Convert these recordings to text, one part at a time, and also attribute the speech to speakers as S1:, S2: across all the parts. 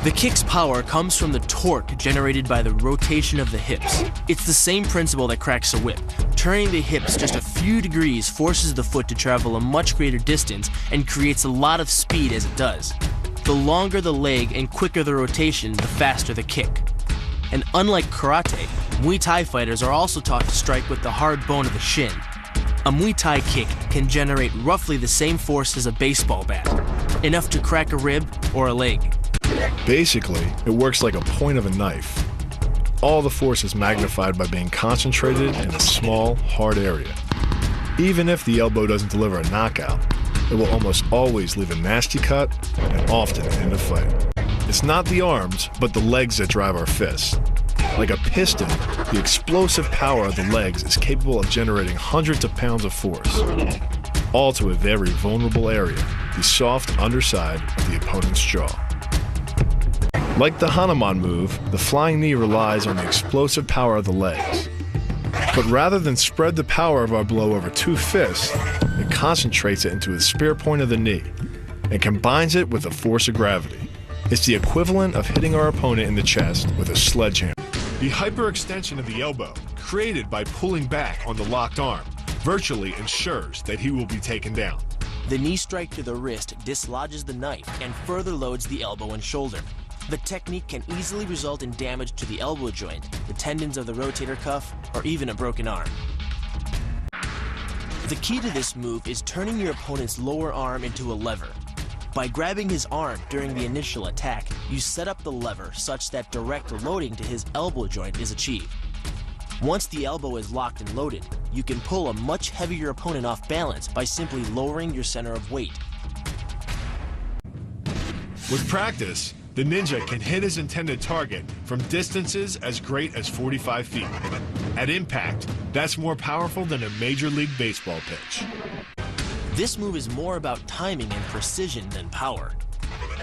S1: The kick's power comes from the torque generated by the rotation of the hips. It's the same principle that cracks a whip. Turning the hips just a few degrees forces the foot to travel a much greater distance and creates a lot of speed as it does. The longer the leg and quicker the rotation, the faster the kick. And unlike karate, Muay Thai fighters are also taught to strike with the hard bone of the shin. A Muay Thai kick can generate roughly the same force as a baseball bat, enough to crack a rib or a leg.
S2: Basically, it works like a point of a knife. All the force is magnified by being concentrated in a small, hard area. Even if the elbow doesn't deliver a knockout, it will almost always leave a nasty cut and often end a fight. It's not the arms, but the legs that drive our fists. Like a piston, the explosive power of the legs is capable of generating hundreds of pounds of force, all to a very vulnerable area, the soft underside of the opponent's jaw. Like the Hanuman move, the flying knee relies on the explosive power of the legs. But rather than spread the power of our blow over two fists, it concentrates it into the spear point of the knee and combines it with the force of gravity. It's the equivalent of hitting our opponent in the chest with a sledgehammer. The hyperextension of the elbow, created by pulling back on the locked arm, virtually ensures that he will be taken down.
S1: The knee strike to the wrist dislodges the knife and further loads the elbow and shoulder. The technique can easily result in damage to the elbow joint, the tendons of the rotator cuff, or even a broken arm. The key to this move is turning your opponent's lower arm into a lever. By grabbing his arm during the initial attack, you set up the lever such that direct loading to his elbow joint is achieved. Once the elbow is locked and loaded, you can pull a much heavier opponent off balance by simply lowering your center of weight.
S2: With practice, the ninja can hit his intended target from distances as great as 45 feet. At impact, that's more powerful than a Major League Baseball pitch.
S1: This move is more about timing and precision than power.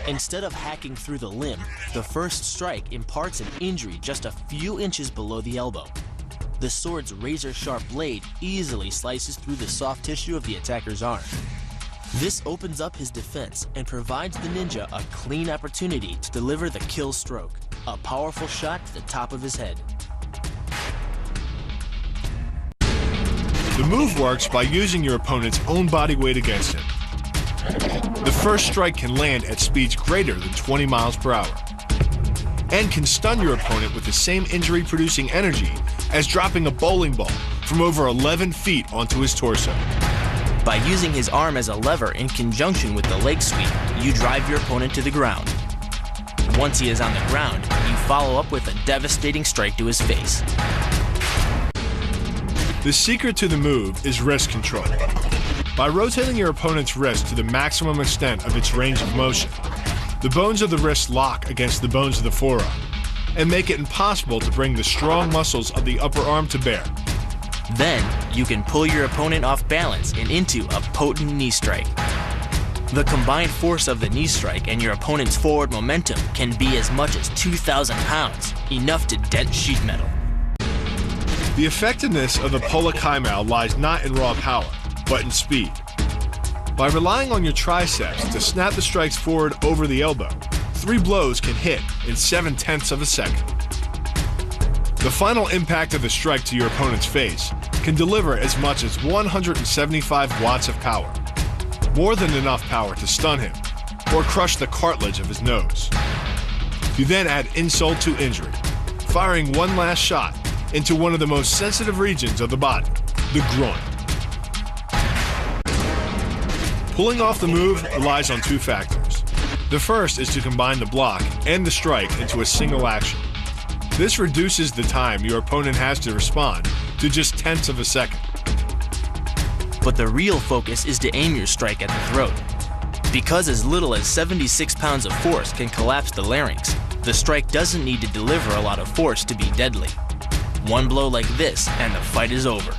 S1: Instead of hacking through the limb, the first strike imparts an injury just a few inches below the elbow. The sword's razor-sharp blade easily slices through the soft tissue of the attacker's arm. This opens up his defense and provides the ninja a clean opportunity to deliver the kill stroke, a powerful shot to the top of his head.
S2: The move works by using your opponent's own body weight against him. The first strike can land at speeds greater than 20 miles per hour and can stun your opponent with the same injury-producing energy as dropping a bowling ball from over 11 feet onto his torso.
S1: By using his arm as a lever in conjunction with the leg sweep, you drive your opponent to the ground. Once he is on the ground, you follow up with a devastating strike to his face.
S2: The secret to the move is wrist control. By rotating your opponent's wrist to the maximum extent of its range of motion, the bones of the wrist lock against the bones of the forearm and make it impossible to bring the strong muscles of the upper arm to bear.
S1: Then, you can pull your opponent off balance and into a potent knee strike. The combined force of the knee strike and your opponent's forward momentum can be as much as 2,000 pounds, enough to dent sheet metal.
S2: The effectiveness of the Pola Kai Mao lies not in raw power, but in speed. By relying on your triceps to snap the strikes forward over the elbow, 3 blows can hit in 7/10 of a second. The final impact of the strike to your opponent's face can deliver as much as 175 watts of power, more than enough power to stun him or crush the cartilage of his nose. You then add insult to injury, firing one last shot into one of the most sensitive regions of the body, the groin. Pulling off the move relies on 2 factors. The first is to combine the block and the strike into a single action. This reduces the time your opponent has to respond to just 1/10 of a second.
S1: But the real focus is to aim your strike at the throat. Because as little as 76 pounds of force can collapse the larynx, the strike doesn't need to deliver a lot of force to be deadly. One blow like this and the fight is over.